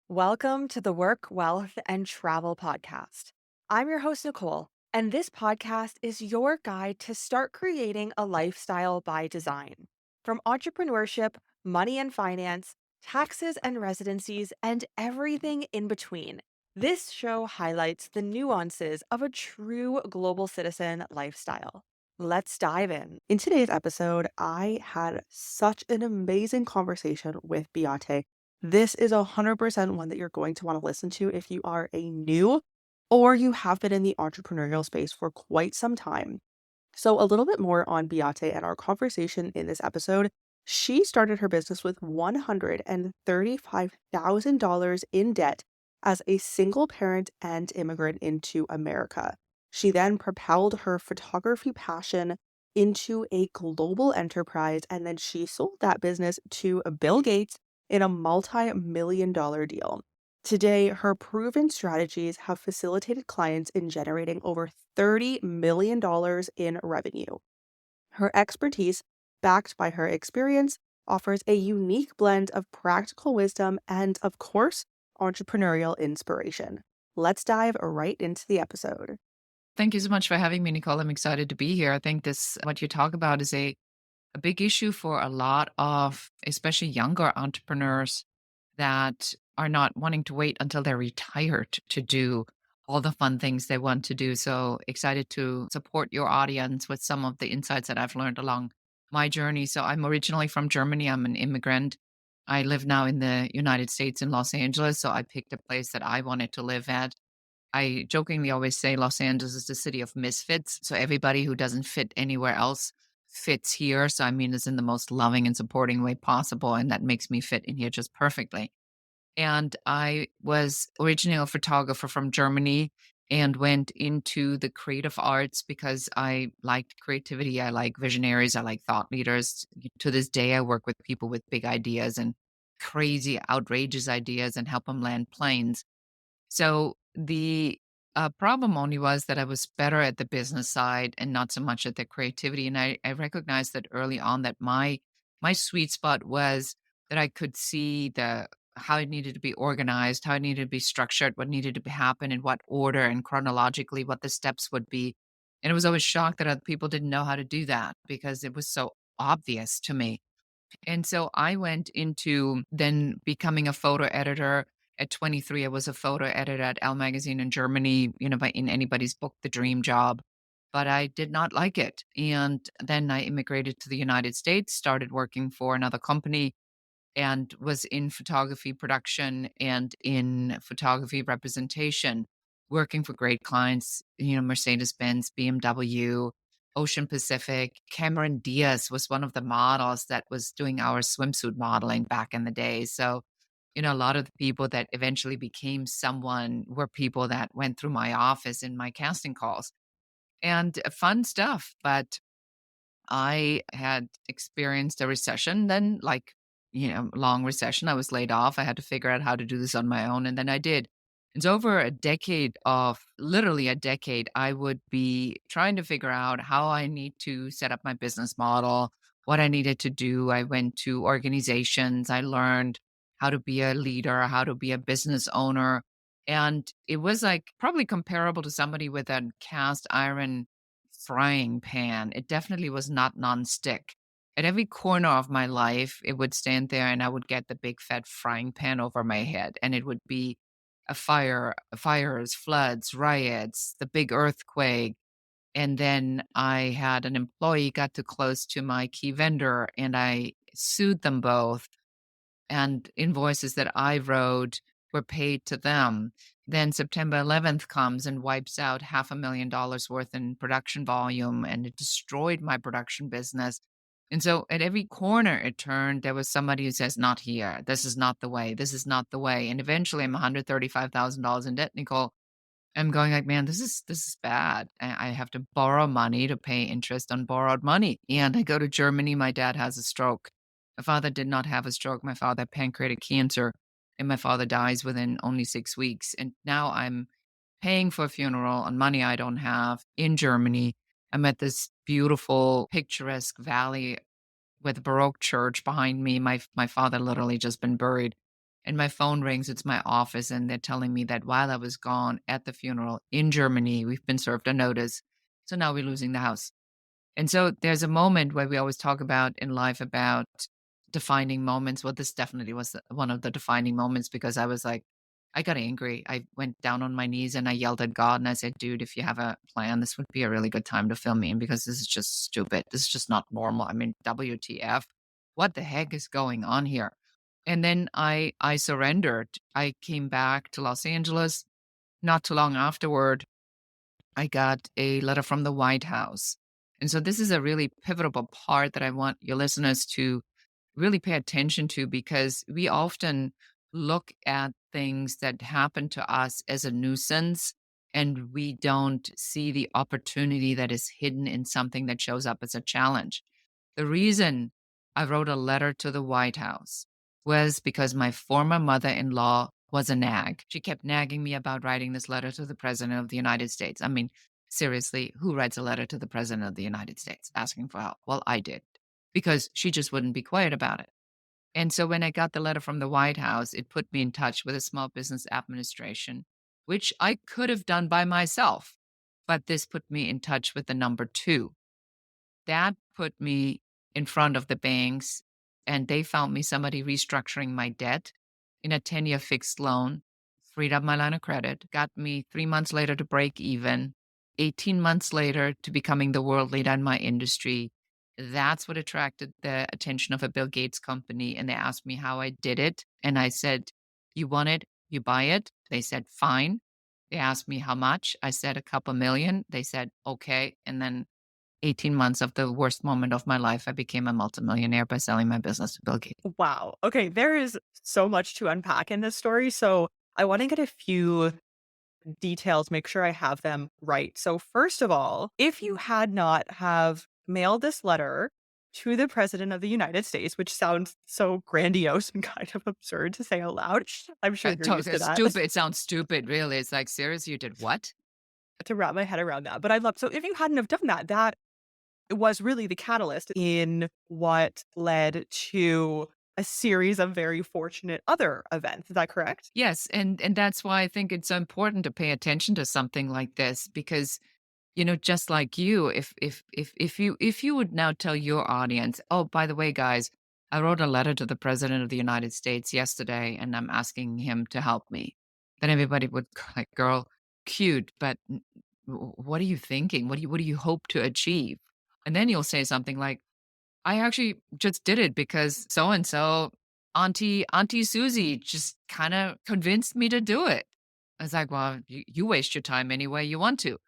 Welcome to the Work, Wealth, and Travel Podcast. I'm your host, Nicole, and this podcast is your guide to start creating a lifestyle by design. From entrepreneurship, money and finance, taxes and residencies, and everything in between. This show highlights the nuances of a true global citizen lifestyle. Let's dive in. In today's episode, I had such an amazing conversation with Beate. This is 100% one that you're going to want to listen to if you are a new or you have been in the entrepreneurial space for quite some time. So, a little bit more on Beate and our conversation in this episode. She started her business with $135,000 in debt as a single parent and immigrant into America. She then propelled her photography passion into a global enterprise, and then she sold that business to Bill Gates in a multi-million dollar deal. Today, her proven strategies have facilitated clients in generating over $30 million in revenue. Her expertise, backed by her experience, offers a unique blend of practical wisdom and, of course, entrepreneurial inspiration. Let's dive right into the episode. Thank you so much for having me, Nicole. I'm excited to be here. I think what you talk about is a big issue for a lot of, especially younger entrepreneurs that are not wanting to wait until they're retired to do all the fun things they want to do. So excited to support your audience with some of the insights that I've learned along my journey. So I'm originally from Germany. I'm an immigrant. I live now in the United States in Los Angeles. So I picked a place that I wanted to live at. I jokingly always say Los Angeles is the city of misfits. So everybody who doesn't fit anywhere else fits here. So I mean this in the most loving and supporting way possible. And that makes me fit in here just perfectly. And I was originally a photographer from Germany and went into the creative arts because I liked creativity. I like visionaries. I like thought leaders. To this day, I work with people with big ideas and crazy, outrageous ideas and help them land planes. So the problem only was that I was better at the business side and not so much at the creativity. And I recognized that early on that my sweet spot was that I could see the how it needed to be organized, how it needed to be structured, what needed to happen, in what order, and chronologically what the steps would be. And I was always shocked that other people didn't know how to do that because it was so obvious to me. And so I went into then becoming a photo editor. At 23, I was a photo editor at Elle magazine in Germany, by in anybody's book, The Dream Job. But I did not like it. And then I immigrated to the United States, started working for another company, and was in photography production and in photography representation, working for great clients, Mercedes-Benz, BMW, Ocean Pacific. Cameron Diaz was one of the models that was doing our swimsuit modeling back in the day. So, a lot of the people that eventually became someone were people that went through my office in my casting calls and fun stuff. But I had experienced a recession, then long recession. I was laid off. I had to figure out how to do this on my own. And then I did. It's over a decade of literally a decade. I would be trying to figure out how I need to set up my business model, what I needed to do. I went to organizations. I learned how to be a leader, how to be a business owner. And it was like probably comparable to somebody with a cast iron frying pan. It definitely was not nonstick. At every corner of my life, it would stand there and I would get the big fat frying pan over my head. And it would be fires, floods, riots, the big earthquake. And then I had an employee got too close to my key vendor and I sued them both, and invoices that I wrote were paid to them. Then September 11th comes and wipes out $500,000 worth in production volume, and it destroyed my production business. And so at every corner it turned, there was somebody who says, "Not here. This is not the way. This is not the way." And eventually I'm $135,000 in debt, Nicole. I'm going like, "Man, this is bad. I have to borrow money to pay interest on borrowed money." And I go to Germany. My dad has a stroke. My father did not have a stroke. My father had pancreatic cancer, and my father dies within only 6 weeks. And now I'm paying for a funeral on money I don't have in Germany. I'm at this beautiful, picturesque valley with a Baroque church behind me. My father literally just been buried. And my phone rings, it's my office, and they're telling me that while I was gone at the funeral in Germany, we've been served a notice. So now we're losing the house. And so there's a moment where we always talk about in life about defining moments. Well, this definitely was one of the defining moments because I was like, I got angry. I went down on my knees and I yelled at God and I said, dude, if you have a plan, this would be a really good time to fill me in because this is just stupid. This is just not normal. I mean, WTF? What the heck is going on here? And then I surrendered. I came back to Los Angeles. Not too long afterward, I got a letter from the White House. And so this is a really pivotal part that I want your listeners to really pay attention to because we often look at things that happen to us as a nuisance and we don't see the opportunity that is hidden in something that shows up as a challenge. The reason I wrote a letter to the White House was because my former mother in law was a nag. She kept nagging me about writing this letter to the President of the United States. I mean, seriously, who writes a letter to the President of the United States asking for help? Well, I did because she just wouldn't be quiet about it. And so when I got the letter from the White House, it put me in touch with a Small Business Administration, which I could have done by myself. But this put me in touch with the number two. That put me in front of the banks, and they found me somebody restructuring my debt in a 10-year fixed loan, freed up my line of credit, got me 3 months later to break even, 18 months later to becoming the world leader in my industry. That's what attracted the attention of a Bill Gates company, and they asked me how I did it, and I said, "You want it, you buy it." They said, "Fine." They asked me how much. I said, "A couple million." They said, "Okay." And then 18 months of the worst moment of my life, I became a multimillionaire by selling my business to Bill Gates. Wow. Okay, there is so much to unpack in this story. So I want to get a few details, make sure I have them right. So first of all, if you had not have mailed this letter to the President of the United States, which sounds so grandiose and kind of absurd to say out loud, I'm sure you're used to It's that, stupid. It sounds stupid, really. It's like, serious? You did what? to wrap my head around that. But I love so if you hadn't have done that, that was really the catalyst in what led to a series of very fortunate other events. Is that correct? Yes, and that's why I think it's so important to pay attention to something like this because just like you, if you would now tell your audience, "Oh, by the way, guys, I wrote a letter to the President of the United States yesterday, and I'm asking him to help me," then everybody would like, "Girl, cute, but what are you thinking? What do you hope to achieve?" And then you'll say something like, I actually just did it because so and so, Auntie Susie just kind of convinced me to do it. I was like, well, you waste your time any way you want to.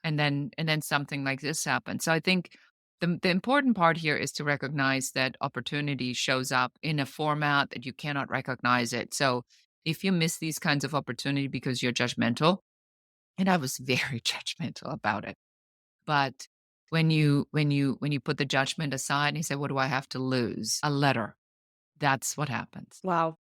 And then something like this happened. So I think the important part here is to recognize that opportunity shows up in a format that you cannot recognize it. So if you miss these kinds of opportunity because you're judgmental, and I was very judgmental about it. But when you put the judgment aside and you say, "What do I have to lose?" A letter. That's what happens. Wow.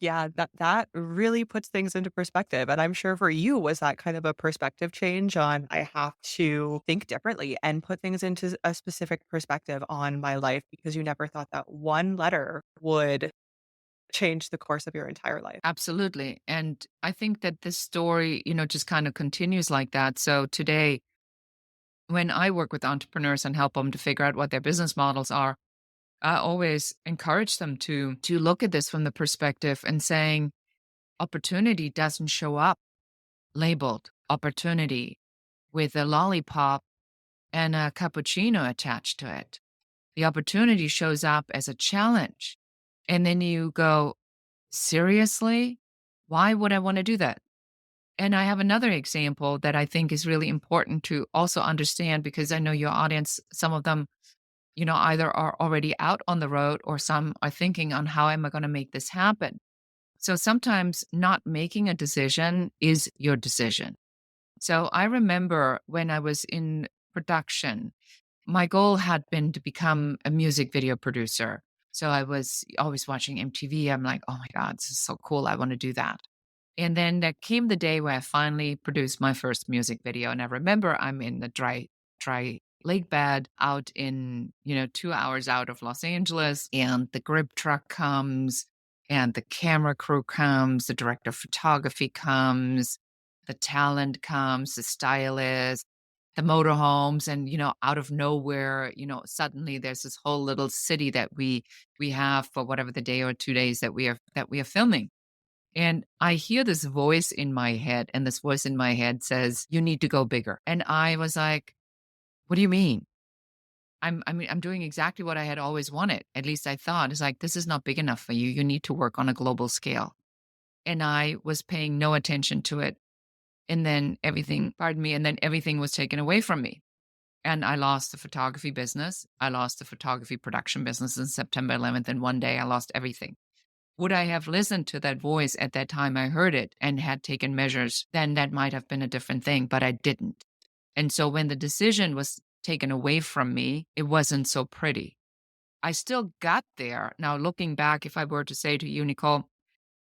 Yeah, that really puts things into perspective. And I'm sure for you, was that kind of a perspective change on I have to think differently and put things into a specific perspective on my life because you never thought that one letter would change the course of your entire life. Absolutely. And I think that this story, just kind of continues like that. So today, when I work with entrepreneurs and help them to figure out what their business models are, I always encourage them to look at this from the perspective and saying opportunity doesn't show up labeled opportunity with a lollipop and a cappuccino attached to it. The opportunity shows up as a challenge. And then you go, seriously? Why would I want to do that? And I have another example that I think is really important to also understand because I know your audience, some of them, either are already out on the road or some are thinking on how am I going to make this happen? So sometimes not making a decision is your decision. So I remember when I was in production, my goal had been to become a music video producer. So I was always watching MTV. I'm like, oh my God, this is so cool. I want to do that. And then there came the day where I finally produced my first music video. And I remember I'm in the dry lake bed out in, 2 hours out of Los Angeles. And the grip truck comes and the camera crew comes, the director of photography comes, the talent comes, the stylist, the motorhomes, and out of nowhere, suddenly there's this whole little city that we have for whatever the day or 2 days that we are filming. And I hear this voice in my head, and this voice in my head says, "You need to go bigger." And I was like, "What do you mean?" I'm doing exactly what I had always wanted. At least I thought. It's like, "This is not big enough for you. You need to work on a global scale." And I was paying no attention to it. And then everything, pardon me, and then everything was taken away from me. And I lost the photography business. I lost the photography production business in September 11th. And one day I lost everything. Would I have listened to that voice at that time I heard it and had taken measures, then that might have been a different thing, but I didn't. And so when the decision was taken away from me, it wasn't so pretty. I still got there. Now, looking back, if I were to say to you, Nicole,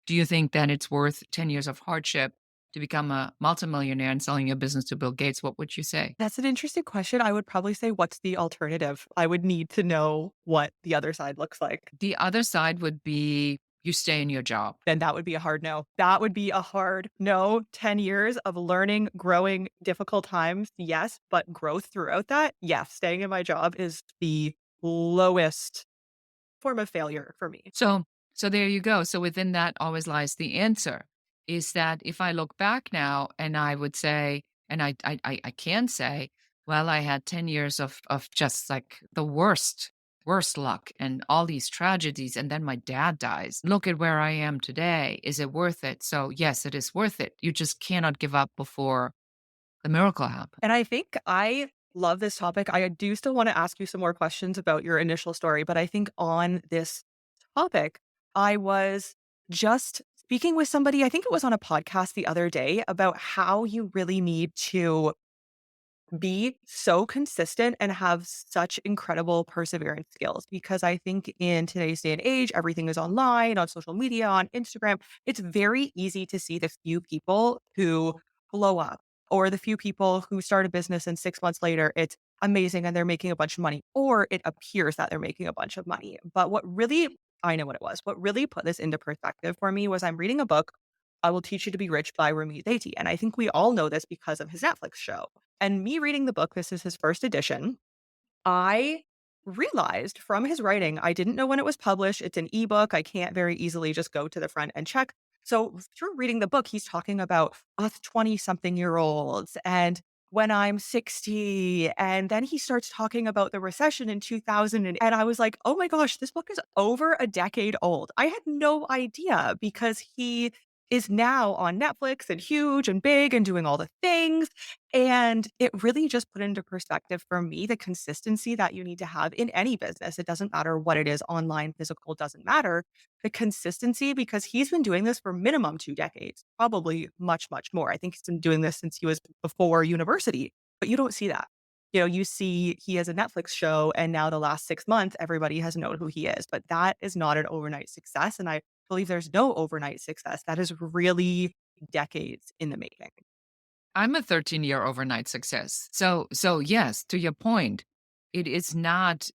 do you think that it's worth 10 years of hardship to become a multimillionaire and selling your business to Bill Gates? What would you say? That's an interesting question. I would probably say, what's the alternative? I would need to know what the other side looks like. The other side would be you stay in your job. Then that would be a hard no. That would be a hard no. 10 years of learning, growing, difficult times, yes, but growth throughout that, yes. Staying in my job is the lowest form of failure for me. So there you go. So within that always lies the answer, is that if I look back now and I would say, and I can say, well, I had 10 years of just like the worst luck and all these tragedies, and then my dad dies. Look at where I am today. Is it worth it? So yes, it is worth it. You just cannot give up before the miracle happens. And I think I love this topic. I do still want to ask you some more questions about your initial story, but I think on this topic, I was just speaking with somebody, I think it was on a podcast the other day, about how you really need to be so consistent and have such incredible perseverance skills. Because I think in today's day and age, everything is online, on social media, on Instagram. It's very easy to see the few people who blow up or the few people who start a business and 6 months later it's amazing and they're making a bunch of money, or it appears that they're making a bunch of money. But what really, I know what it was, what really put this into perspective for me was I'm reading a book, I Will Teach You to Be Rich by Beate. And I think we all know this because of his Netflix show. And me reading the book, this is his first edition, I realized from his writing, I didn't know when it was published. It's an ebook. I can't very easily just go to the front and check. So through reading the book, he's talking about us 20 something year olds and when I'm 60. And then he starts talking about the recession in 2000. And I was like, oh my gosh, this book is over a decade old. I had no idea because he is now on Netflix and huge and big and doing all the things. And it really just put into perspective for me the consistency that you need to have in any business. It doesn't matter what it is, online, physical, doesn't matter. The consistency, because he's been doing this for minimum 2 decades, probably much, much more. I think he's been doing this since he was before university, but you don't see that. You see he has a Netflix show, and now the last 6 months, everybody has known who he is. But that is not an overnight success. And I believe there's no overnight success. That is really decades in the making. I'm a 13-year overnight success. So yes, to your point, it is not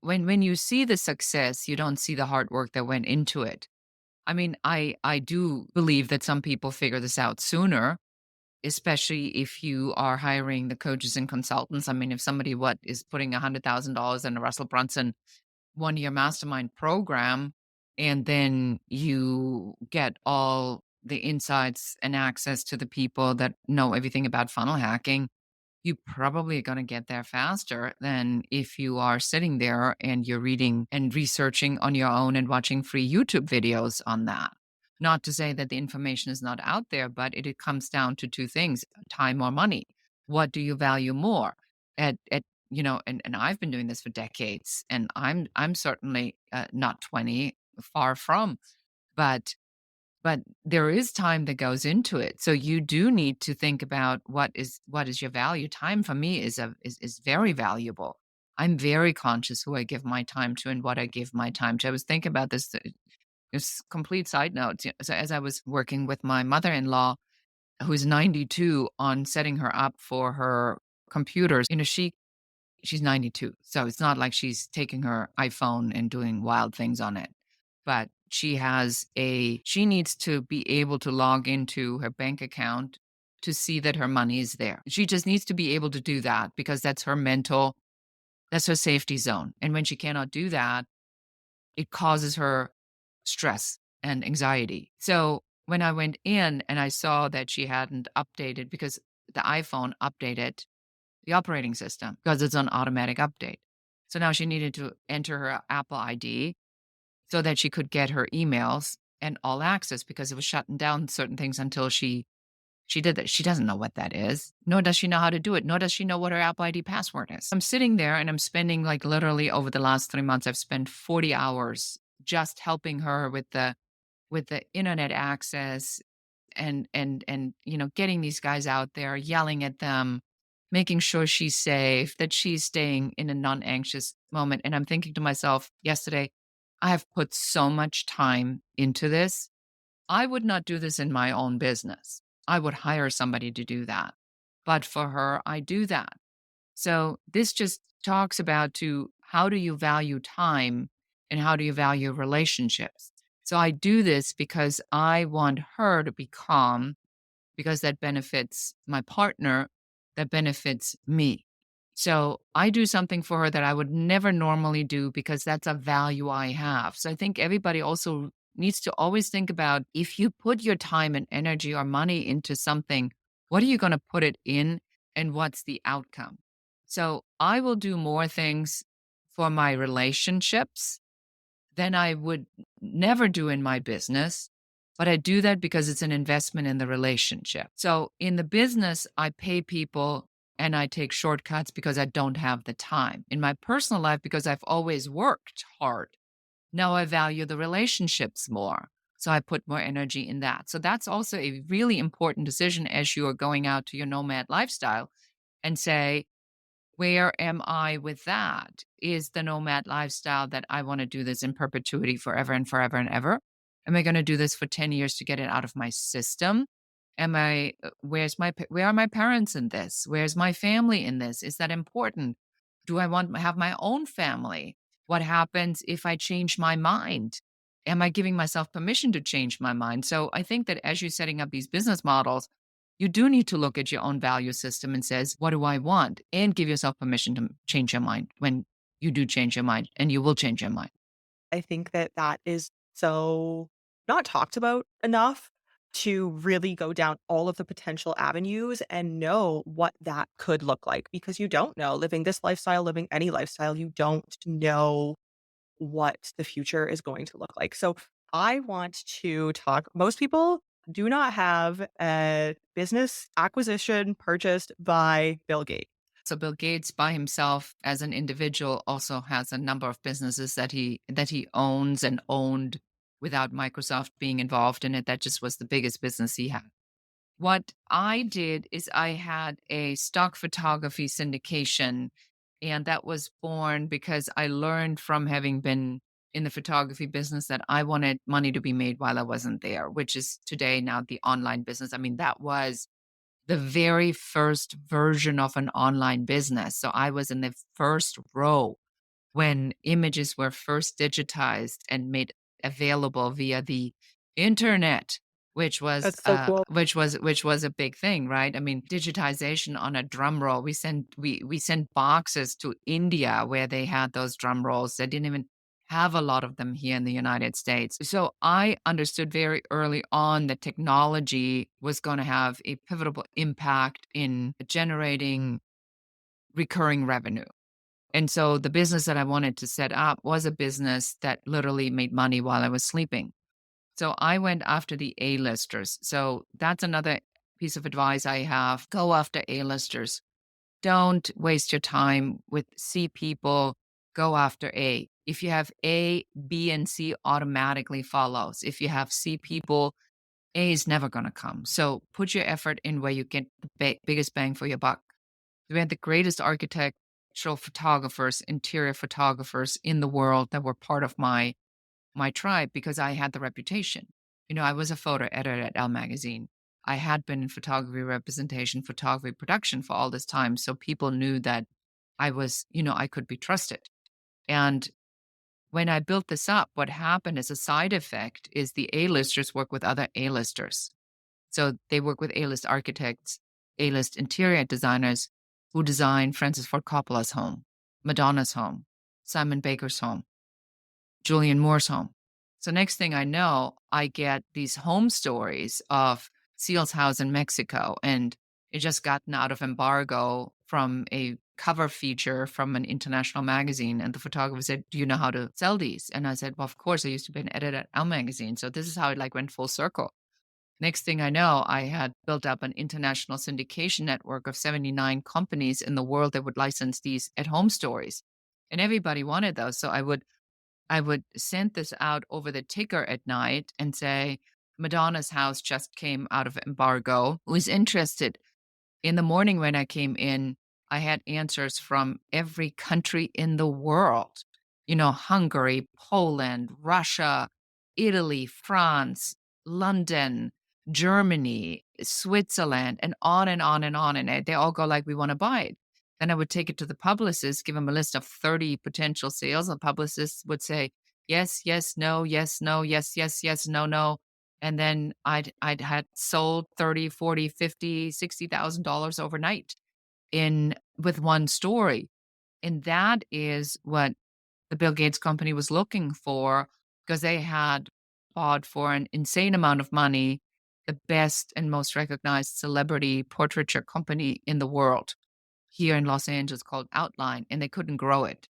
when you see the success, you don't see the hard work that went into it. I mean, I do believe that some people figure this out sooner, especially if you are hiring the coaches and consultants. I mean, if somebody what is putting $100,000 in a Russell Brunson 1 year mastermind program, and then you get all the insights and access to the people that know everything about funnel hacking, you probably are going to get there faster than if you are sitting there and you're reading and researching on your own and watching free YouTube videos on that. Not to say that the information is not out there, but it comes down to two things: time or money. What do you value more? And I've been doing this for decades, and I'm certainly not 20, far from, but there is time that goes into it. So you do need to think about what is your value. Time for me is very valuable. I'm very conscious who I give my time to and what I give my time to. I was thinking about this complete side note. So as I was working with my mother-in-law, who's 92, on setting her up for her computers, she's 92. So it's not like she's taking her iPhone and doing wild things on it. But she needs to be able to log into her bank account to see that her money is there. She just needs to be able to do that because that's her safety zone. And when she cannot do that, it causes her stress and anxiety. So when I went in and I saw that she hadn't updated because the iPhone updated the operating system because it's an automatic update. So now she needed to enter her Apple ID so that she could get her emails and all access because it was shutting down certain things until she did that. She doesn't know what that is, nor does she know how to do it, nor does she know what her Apple ID password is. I'm sitting there and I'm spending like literally over the last 3 months, I've spent 40 hours just helping her with the internet access and getting these guys out there, yelling at them, making sure she's safe, that she's staying in a non-anxious moment. And I'm thinking to myself yesterday, I have put so much time into this. I would not do this in my own business. I would hire somebody to do that. But for her, I do that. So this just talks about to how do you value time and how do you value relationships. So I do this because I want her to be calm because that benefits my partner, that benefits me. So I do something for her that I would never normally do because that's a value I have. So I think everybody also needs to always think about if you put your time and energy or money into something, what are you going to put it in and what's the outcome? So I will do more things for my relationships than I would never do in my business. But I do that because it's an investment in the relationship. So in the business, I pay people and I take shortcuts because I don't have the time. In my personal life, because I've always worked hard, now I value the relationships more. So I put more energy in that. So that's also a really important decision as you are going out to your nomad lifestyle and say, where am I with that? Is the nomad lifestyle that I want to do this in perpetuity forever and forever and ever? Am I going to do this for 10 years to get it out of my system? Where are my parents in this? Where's my family in this? Is that important? Do I want to have my own family? What happens if I change my mind? Am I giving myself permission to change my mind? So I think that as you're setting up these business models, you do need to look at your own value system and says, what do I want? And give yourself permission to change your mind when you do change your mind and you will change your mind. I think that that is so not talked about enough to really go down all of the potential avenues and know what that could look like because you don't know living this lifestyle, living any lifestyle, you don't know what the future is going to look like. So I want to talk. Most people do not have a business acquisition purchased by Bill Gates. So Bill Gates by himself as an individual also has a number of businesses that he owns and owned without Microsoft being involved in it. That just was the biggest business he had. What I did is I had a stock photography syndication, and that was born because I learned from having been in the photography business that I wanted money to be made while I wasn't there, which is today now the online business. I mean, that was the very first version of an online business. So I was in the first row when images were first digitized and made available via the internet, That's so cool. which was a big thing, right? I mean, digitization on a drum roll. We sent boxes to India where they had those drum rolls. They didn't even have a lot of them here in the United States. So I understood very early on that technology was going to have a pivotal impact in generating recurring revenue. And so the business that I wanted to set up was a business that literally made money while I was sleeping. So I went after the A-listers. So that's another piece of advice I have. Go after A-listers. Don't waste your time with C people. Go after A. If you have A, B, and C automatically follows. If you have C people, A is never going to come. So put your effort in where you get the biggest bang for your buck. We had the greatest architectural photographers, interior photographers in the world that were part of my tribe because I had the reputation. I was a photo editor at Elle magazine. I had been in photography representation, photography production for all this time. So people knew that I was, I could be trusted. And when I built this up, what happened as a side effect is the A-listers work with other A-listers. So they work with A-list architects, A-list interior designers who design Francis Ford Coppola's home, Madonna's home, Simon Baker's home, Julian Moore's home. So next thing I know, I get these home stories of Seal's house in Mexico, and it just gotten out of embargo from a cover feature from an international magazine. And the photographer said, "Do you know how to sell these?" And I said, "Well, of course. I used to be an editor at L magazine." So this is how it like went full circle. Next thing I know, I had built up an international syndication network of 79 companies in the world that would license these at home stories. And everybody wanted those. So I would send this out over the ticker at night and say, Madonna's house just came out of embargo. Who is interested? In the morning when I came in, I had answers from every country in the world. Hungary, Poland, Russia, Italy, France, London, Germany, Switzerland, and on and on and on. And they all go like, we want to buy it. Then I would take it to the publicist, give them a list of 30 potential sales. The publicist would say, yes, yes, no, yes, no, yes, yes, yes, no, no. And then I'd had sold 30, 40, 50, $60,000 overnight in with one story. And that is what the Bill Gates company was looking for, because they had bought for an insane amount of money the best and most recognized celebrity portraiture company in the world here in Los Angeles called Outline, and they couldn't grow it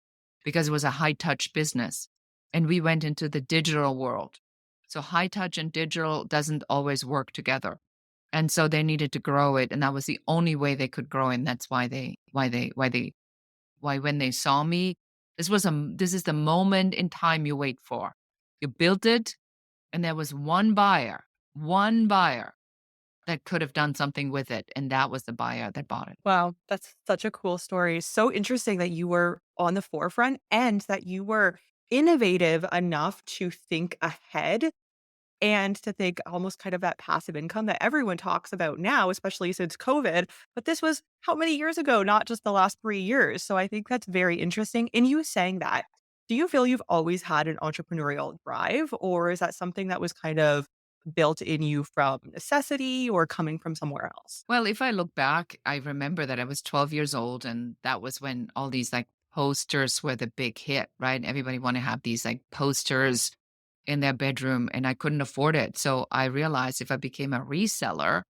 because it was a high touch business. And we went into the digital world. So high touch and digital doesn't always work together. And so they needed to grow it, and that was the only way they could grow. And that's why when they saw me, this is the moment in time you wait for. You built it, and there was one buyer that could have done something with it, and that was the buyer that bought it. Wow, that's such a cool story. So interesting that you were on the forefront and that you were innovative enough to think ahead and to think almost kind of that passive income that everyone talks about now, especially since COVID. But this was how many years ago, not just the last 3 years. So I think that's very interesting. In you saying that, do you feel you've always had an entrepreneurial drive, or is that something that was kind of built in you from necessity or coming from somewhere else? Well, if I look back, I remember that I was 12 years old, and that was when all these like posters were the big hit, right? Everybody want to have these like posters in their bedroom, and I couldn't afford it. So I realized if I became a reseller,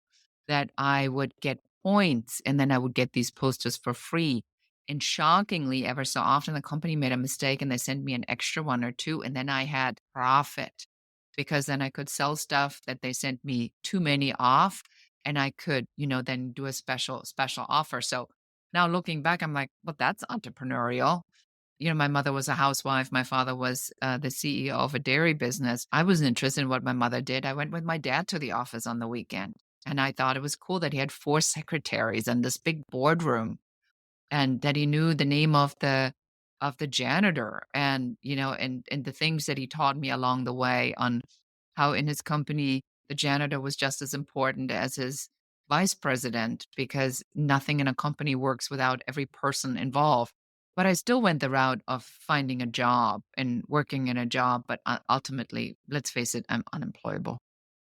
that I would get points, and then I would get these posters for free. And shockingly, ever so often, the company made a mistake and they sent me an extra one or two, and then I had profit because then I could sell stuff that they sent me too many off, and I could, then do a special offer. So now looking back, I'm like, well, that's entrepreneurial. My mother was a housewife. My father was the CEO of a dairy business. I was interested in what my mother did. I went with my dad to the office on the weekend, and I thought it was cool that he had 4 secretaries and this big boardroom, and that he knew the name of the janitor, and and the things that he taught me along the way on how in his company the janitor was just as important as his vice president, because nothing in a company works without every person involved. But I still went the route of finding a job and working in a job, but ultimately, let's face it, I'm unemployable.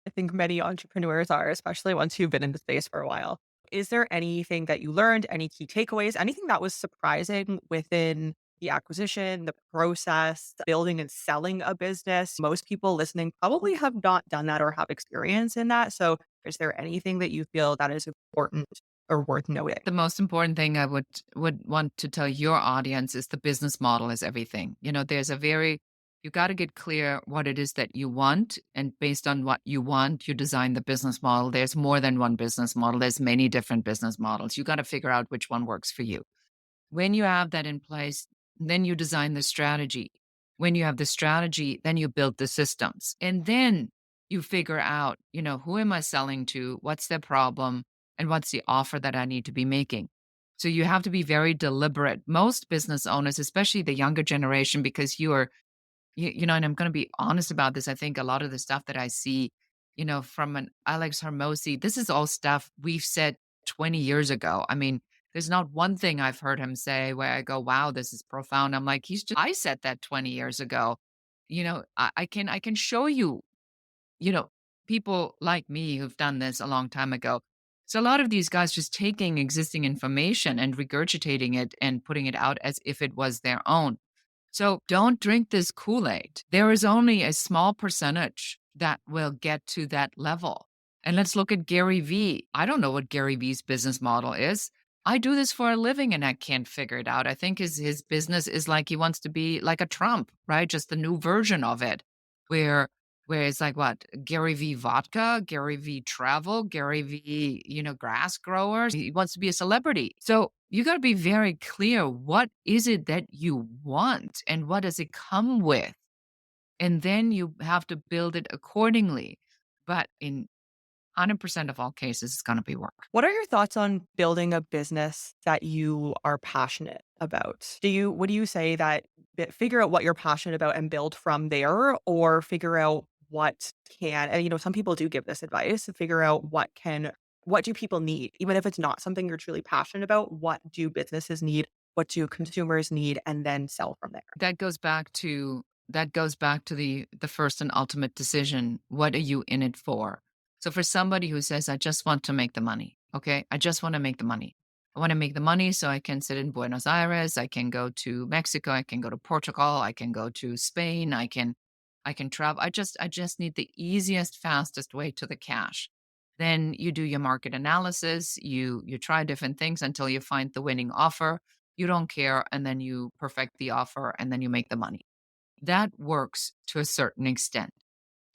I think many entrepreneurs are, especially once you've been in the space for a while. Is there anything that you learned, any key takeaways, anything that was surprising within the acquisition, the process, building and selling a business? Most people listening probably have not done that or have experience in that. So, is there anything that you feel that is important or worth noting? The most important thing I would want to tell your audience is the business model is everything. There's a very you got to get clear what it is that you want, and based on what you want, you design the business model. There's more than one business model. There's many different business models. You got to figure out which one works for you. When you have that in place, then you design the strategy. When you have the strategy, then you build the systems. And then you figure out, who am I selling to? What's their problem? And what's the offer that I need to be making? So you have to be very deliberate. Most business owners, especially the younger generation, because and I'm going to be honest about this. I think a lot of the stuff that I see, from an Alex Hermosi, this is all stuff we've said 20 years ago. I mean, There's not one thing I've heard him say where I go, wow, this is profound. I'm like, I said that 20 years ago. I can show you, you know, people like me who've done this a long time ago. So a lot of these guys just taking existing information and regurgitating it and putting it out as if it was their own. So don't drink this Kool-Aid. There is only a small percentage that will get to that level. And let's look at Gary Vee. I don't know what Gary Vee's business model is. I do this for a living and I can't figure it out. I think his business is like he wants to be like a Trump, right? Just the new version of it, where it's like what? Gary Vee vodka, Gary Vee travel, Gary Vee, grass growers. He wants to be a celebrity. So you got to be very clear. What is it that you want and what does it come with? And then you have to build it accordingly. But in 100% of all cases, it's going to be work. What are your thoughts on building a business that you are passionate about? Would you say that figure out what you're passionate about and build from there, or figure out what can, and some people do give this advice, figure out what do people need? Even if it's not something you're truly passionate about, what do businesses need? What do consumers need? And then sell from there. That goes back to the first and ultimate decision. What are you in it for? So for somebody who says, I just want to make the money, okay? I just want to make the money. I want to make the money so I can sit in Buenos Aires, I can go to Mexico, I can go to Portugal, I can go to Spain, I can travel. I just need the easiest, fastest way to the cash. Then you do your market analysis, you try different things until you find the winning offer. You don't care, and then you perfect the offer, and then you make the money. That works to a certain extent.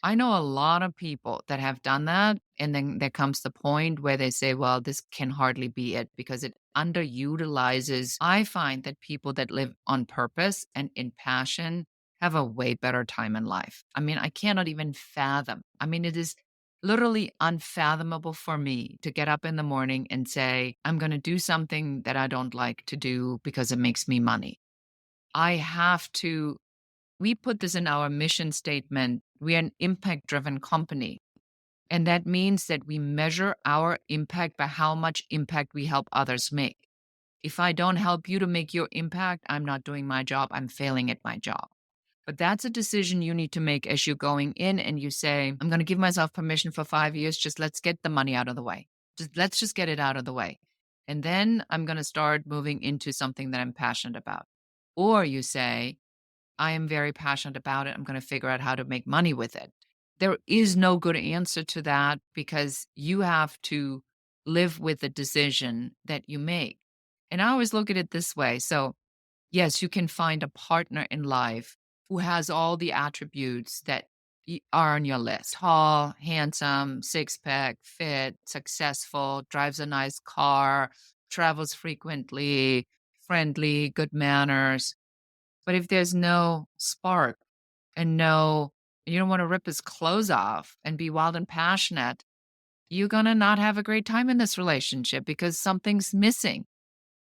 I know a lot of people that have done that, and then there comes the point where they say, well, this can hardly be it because it underutilizes. I find that people that live on purpose and in passion have a way better time in life. I mean, I cannot even fathom. I mean, it is literally unfathomable for me to get up in the morning and say, I'm going to do something that I don't like to do because it makes me money. I have to We put this in our mission statement. We are an impact driven company. And that means that we measure our impact by how much impact we help others make. If I don't help you to make your impact, I'm not doing my job. I'm failing at my job. But that's a decision you need to make as you're going in and you say, I'm going to give myself permission for 5 years. Just let's get the money out of the way. Let's just get it out of the way. And then I'm going to start moving into something that I'm passionate about. Or you say, I am very passionate about it. I'm going to figure out how to make money with it. There is no good answer to that because you have to live with the decision that you make. And I always look at it this way. So, yes, you can find a partner in life who has all the attributes that are on your list: tall, handsome, six pack, fit, successful, drives a nice car, travels frequently, friendly, good manners. But if there's no spark and you don't want to rip his clothes off and be wild and passionate, you're going to not have a great time in this relationship because something's missing.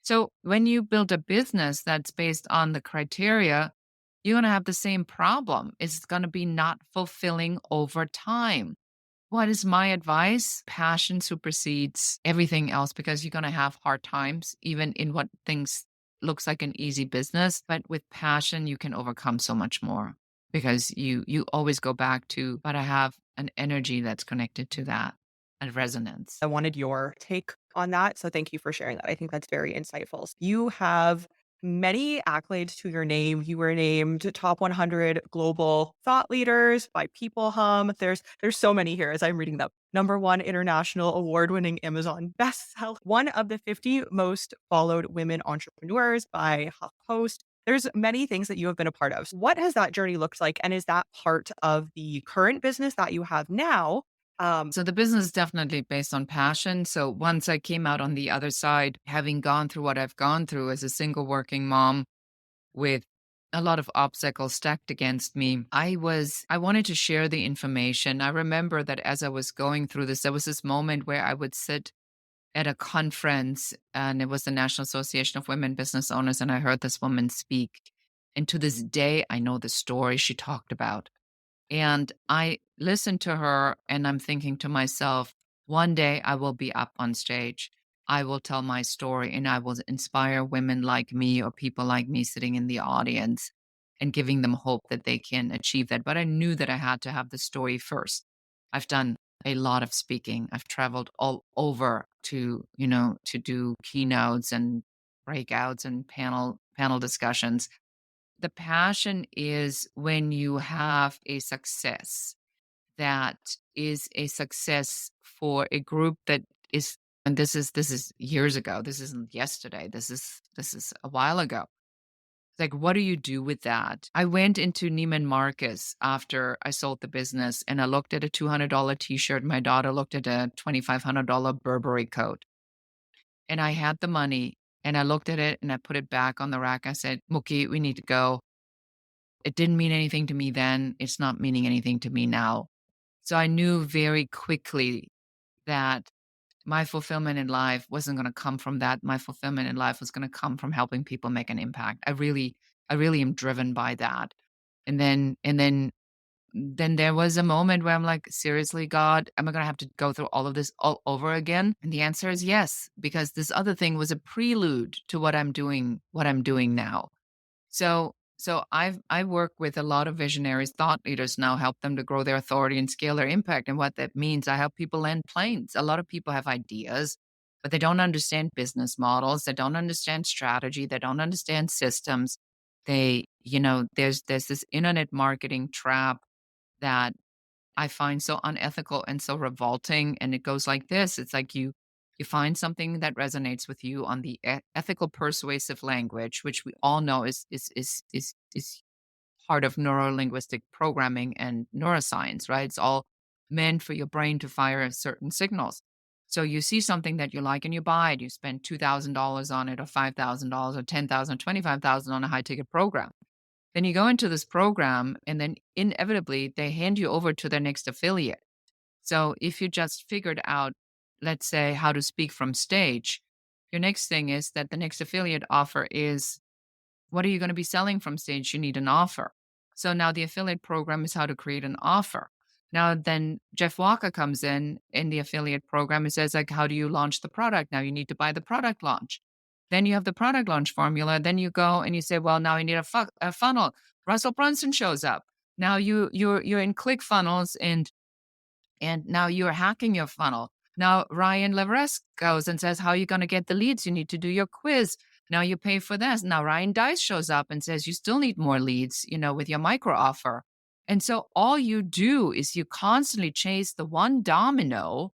So when you build a business that's based on the criteria, you're going to have the same problem. It's going to be not fulfilling over time. What is my advice? Passion supersedes everything else because you're going to have hard times, even in what things looks like an easy business. But with passion, you can overcome so much more because you always go back to, but I have an energy that's connected to that and resonance. I wanted your take on that. So thank you for sharing that. I think that's very insightful. You have many accolades to your name. You were named top 100 global thought leaders by People Hum. There's so many here as I'm reading them. Number one international award-winning Amazon bestseller. One of the 50 most followed women entrepreneurs by HuffPost. There's many things that you have been a part of. What has that journey looked like? And is that part of the current business that you have now? So the business is definitely based on passion. So once I came out on the other side, having gone through what I've gone through as a single working mom with a lot of obstacles stacked against me, I wanted to share the information. I remember that as I was going through this, there was this moment where I would sit at a conference and it was the National Association of Women Business Owners, and I heard this woman speak. And to this day, I know the story she talked about. And I listened to her and I'm thinking to myself, one day I will be up on stage. I will tell my story and I will inspire women like me or people like me sitting in the audience and giving them hope that they can achieve that. But I knew that I had to have the story first. I've done a lot of speaking. I've traveled all over to, to do keynotes and breakouts and panel discussions. The passion is when you have a success that is a success for a group that is, and this is years ago. This isn't yesterday. This is a while ago. Like, what do you do with that? I went into Neiman Marcus after I sold the business and I looked at a $200 t-shirt. My daughter looked at a $2,500 Burberry coat. And I had the money and I looked at it and I put it back on the rack. I said, Mookie, we need to go. It didn't mean anything to me then. It's not meaning anything to me now. So I knew very quickly that my fulfillment in life wasn't going to come from that. My fulfillment in life was going to come from helping people make an impact. I really am driven by that. And then there was a moment where I'm like, seriously, God, am I going to have to go through all of this all over again? And the answer is yes, because this other thing was a prelude to what I'm doing now. So I work with a lot of visionaries, thought leaders now, help them to grow their authority and scale their impact. And what that means, I help people land planes. A lot of people have ideas, but they don't understand business models. They don't understand strategy. They don't understand systems. There's this internet marketing trap that I find so unethical and so revolting. And it goes like this. It's like you find something that resonates with you on the ethical persuasive language, which we all know is part of neurolinguistic programming and neuroscience, right? It's all meant for your brain to fire certain signals. So you see something that you like and you buy it. You spend $2,000 on it, or $5,000, or 10,000, 25,000 on a high ticket program. Then you go into this program, and then inevitably they hand you over to their next affiliate. So if you just figured out, let's say, how to speak from stage, your next thing is that the next affiliate offer is, what are you going to be selling from stage? You need an offer. So now the affiliate program is how to create an offer. Now then Jeff Walker comes in the affiliate program and says, like, how do you launch the product? Now you need to buy the product launch. Then you have the product launch formula. Then you go and you say, well, now I need a funnel. Russell Brunson shows up. Now you're in ClickFunnels, and now you're hacking your funnel. Now Ryan Leveresk goes and says, how are you going to get the leads? You need to do your quiz. Now you pay for this. Now Ryan Dice shows up and says, you still need more leads, with your micro offer. And so all you do is you constantly chase the one domino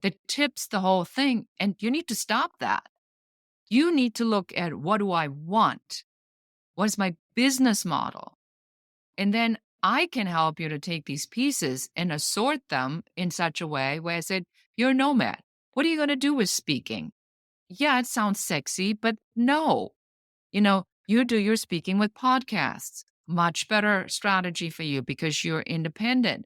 that tips the whole thing. And you need to stop that. You need to look at, what do I want? What is my business model? And then I can help you to take these pieces and assort them in such a way where I said, you're a nomad. What are you going to do with speaking? Yeah, it sounds sexy, but no. You do your speaking with podcasts. Much better strategy for you because you're independent.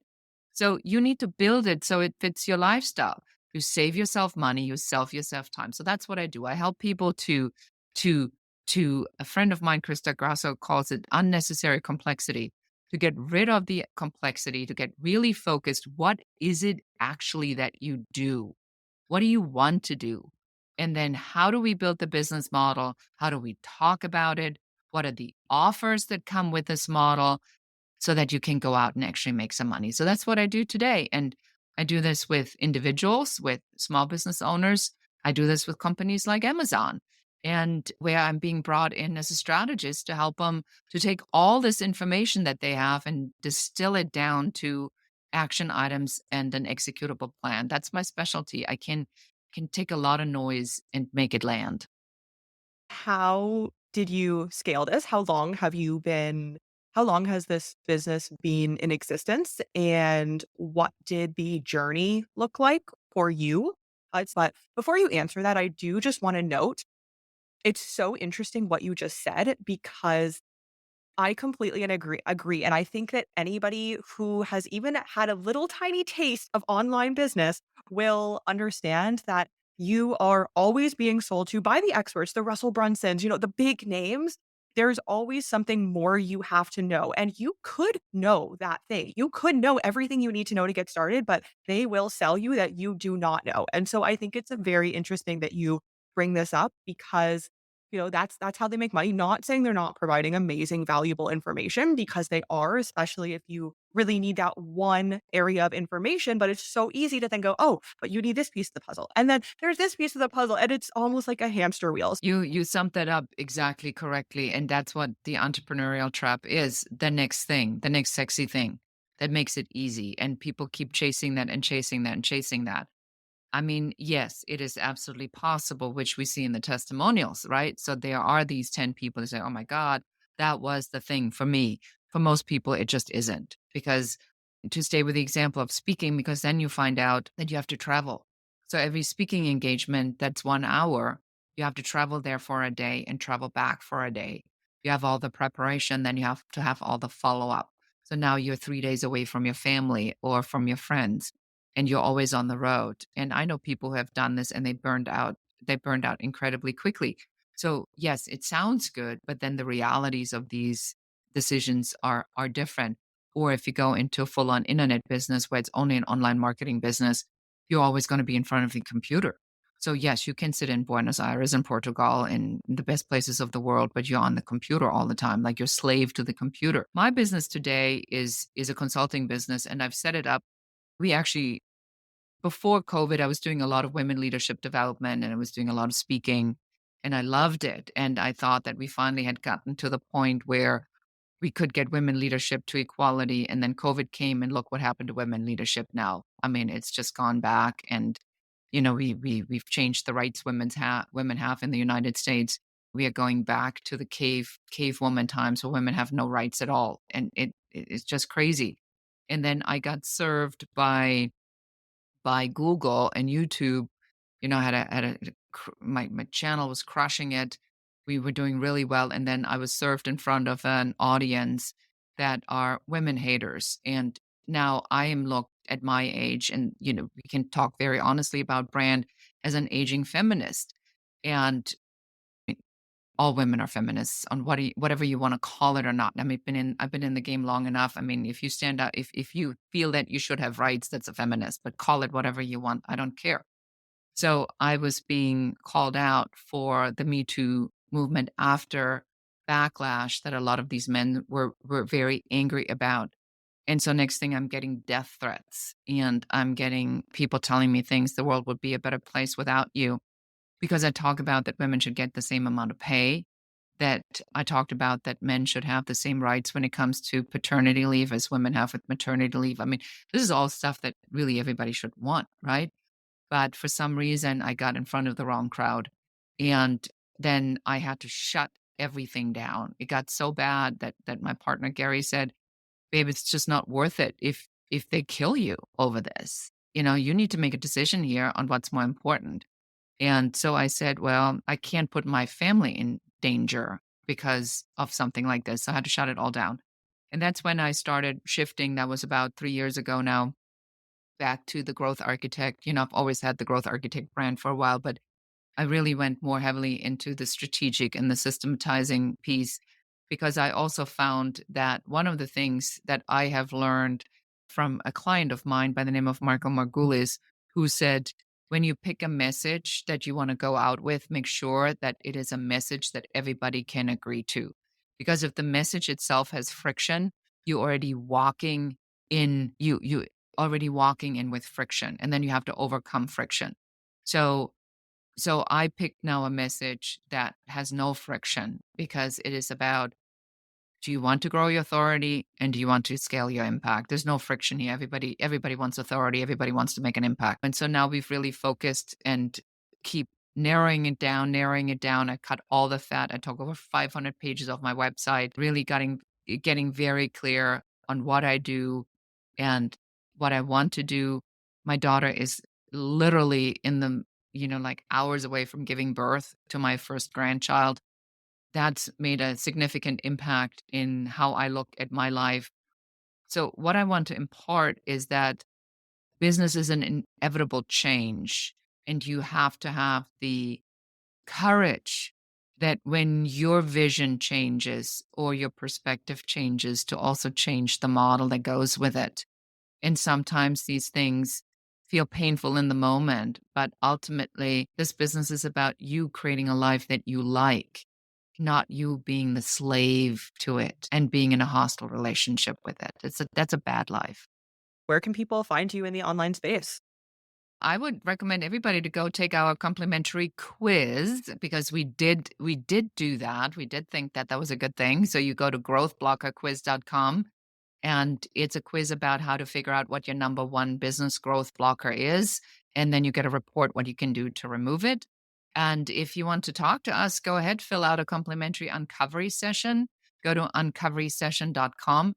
So you need to build it so it fits your lifestyle. You save yourself money, you save yourself time. So that's what I do. I help people to a friend of mine, Krista Grasso, calls it unnecessary complexity, to get rid of the complexity, to get really focused. What is it actually that you do? What do you want to do? And then how do we build the business model? How do we talk about it? What are the offers that come with this model so that you can go out and actually make some money? So that's what I do today. And I do this with individuals, with small business owners. I do this with companies like Amazon, and where I'm being brought in as a strategist to help them to take all this information that they have and distill it down to action items and an executable plan. That's my specialty. I can take a lot of noise and make it land. How did you scale this? How long has this business been in existence? And what did the journey look like for you? But before you answer that, I do just want to note it's so interesting what you just said because I completely and agree. And I think that anybody who has even had a little tiny taste of online business will understand that you are always being sold to by the experts, the Russell Brunsons, the big names. there's always something more you have to know. And you could know that thing. You could know everything you need to know to get started, but they will sell you that you do not know. And so I think it's a very interesting that you bring this up because that's how they make money. Not saying they're not providing amazing, valuable information because they are, especially if you really need that one area of information. But it's so easy to then go, oh, but you need this piece of the puzzle. And then there's this piece of the puzzle. And it's almost like a hamster wheel. You summed that up exactly correctly, and that's what the entrepreneurial trap is, the next thing, the next sexy thing that makes it easy, and people keep chasing that and chasing that and chasing that. I mean, yes, it is absolutely possible, which we see in the testimonials, right? So there are these 10 people that say, "Oh my god, that was the thing for me." For most people, it just isn't, because to stay with the example of speaking, because then you find out that you have to travel. So every speaking engagement that's 1 hour, you have to travel there for a day and travel back for a day. You have all the preparation, then you have to have all the follow-up. So now you're 3 days away from your family or from your friends, and you're always on the road. And I know people who have done this and they burned out. They burned out incredibly quickly. So yes, it sounds good, but then the realities of these decisions are different. Or if you go into a full-on internet business where it's only an online marketing business, you're always going to be in front of the computer. So yes, you can sit in Buenos Aires and Portugal and the best places of the world, but you're on the computer all the time, like you're slave to the computer. My business today is a consulting business, and I've set it up. We actually, before COVID, I was doing a lot of women leadership development and I was doing a lot of speaking, and I loved it. And I thought that we finally had gotten to the point where we could get women leadership to equality. And then COVID came, and look what happened to women leadership now. I mean, it's just gone back. And, we've changed the rights women have in the United States. We are going back to the cave woman times where women have no rights at all. And it's just crazy. And then I got served by Google and YouTube. I had a my channel was crushing it. We were doing really well, and then I was served in front of an audience that are women haters. And now I am looked at my age, and we can talk very honestly about brand, as an aging feminist. And all women are feminists on whatever you want to call it or not. I mean, I've been in the game long enough. I mean, if you stand up, if you feel that you should have rights, that's a feminist, but call it whatever you want. I don't care. So I was being called out for the Me Too movement after backlash that a lot of these men were very angry about. And so next thing, I'm getting death threats, and I'm getting people telling me things, the world would be a better place without you, because I talk about that women should get the same amount of pay, that I talked about that men should have the same rights when it comes to paternity leave as women have with maternity leave. I mean, this is all stuff that really everybody should want, right? But for some reason, I got in front of the wrong crowd. And then I had to shut everything down. It got so bad that my partner Gary said, "Babe, it's just not worth it if they kill you over this. You need to make a decision here on what's more important." And so I said, "Well, I can't put my family in danger because of something like this." So I had to shut it all down. And that's when I started shifting. That was about 3 years ago now, back to the growth architect. I've always had the growth architect brand for a while, but I really went more heavily into the strategic and the systematizing piece, because I also found that one of the things that I have learned from a client of mine by the name of Marco Margulis, who said, when you pick a message that you want to go out with, make sure that it is a message that everybody can agree to. Because if the message itself has friction, you already walking you already walking in with friction, and then you have to overcome friction. So I picked now a message that has no friction, because it is about, do you want to grow your authority and do you want to scale your impact? There's no friction here. Everybody wants authority. Everybody wants to make an impact. And so now we've really focused and keep narrowing it down, narrowing it down. I cut all the fat. I took over 500 pages off my website, really getting very clear on what I do and what I want to do. My daughter is literally in the, like hours away from giving birth to my first grandchild. That's made a significant impact in how I look at my life. So, what I want to impart is that business is an inevitable change, and you have to have the courage that when your vision changes or your perspective changes, to also change the model that goes with it. And sometimes these things feel painful in the moment, but ultimately, this business is about you creating a life that you like, not you being the slave to it and being in a hostile relationship with it. That's a bad life. Where can people find you in the online space? I would recommend everybody to go take our complimentary quiz because we did do that. We did think that that was a good thing. So you go to growthblockerquiz.com, and it's a quiz about how to figure out what your number one business growth blocker is. And then you get a report what you can do to remove it. And if you want to talk to us, go ahead, fill out a complimentary uncovery session. Go to uncoverysession.com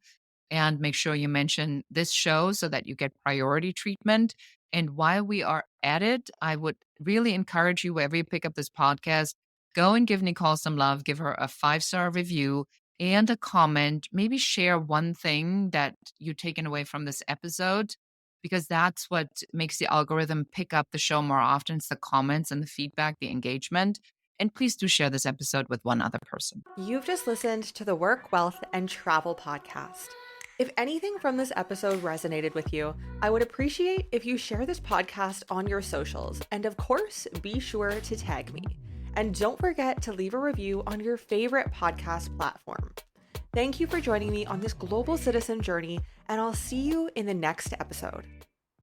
and make sure you mention this show so that you get priority treatment. And while we are at it, I would really encourage you, wherever you pick up this podcast, go and give Nicole some love, give her a 5-star review and a comment. Maybe share one thing that you've taken away from this episode, because that's what makes the algorithm pick up the show more often. It's the comments and the feedback, the engagement. And please do share this episode with one other person. You've just listened to the Work, Wealth, and Travel podcast. If anything from this episode resonated with you, I would appreciate if you share this podcast on your socials. And of course, be sure to tag me. And don't forget to leave a review on your favorite podcast platform. Thank you for joining me on this global citizen journey, and I'll see you in the next episode.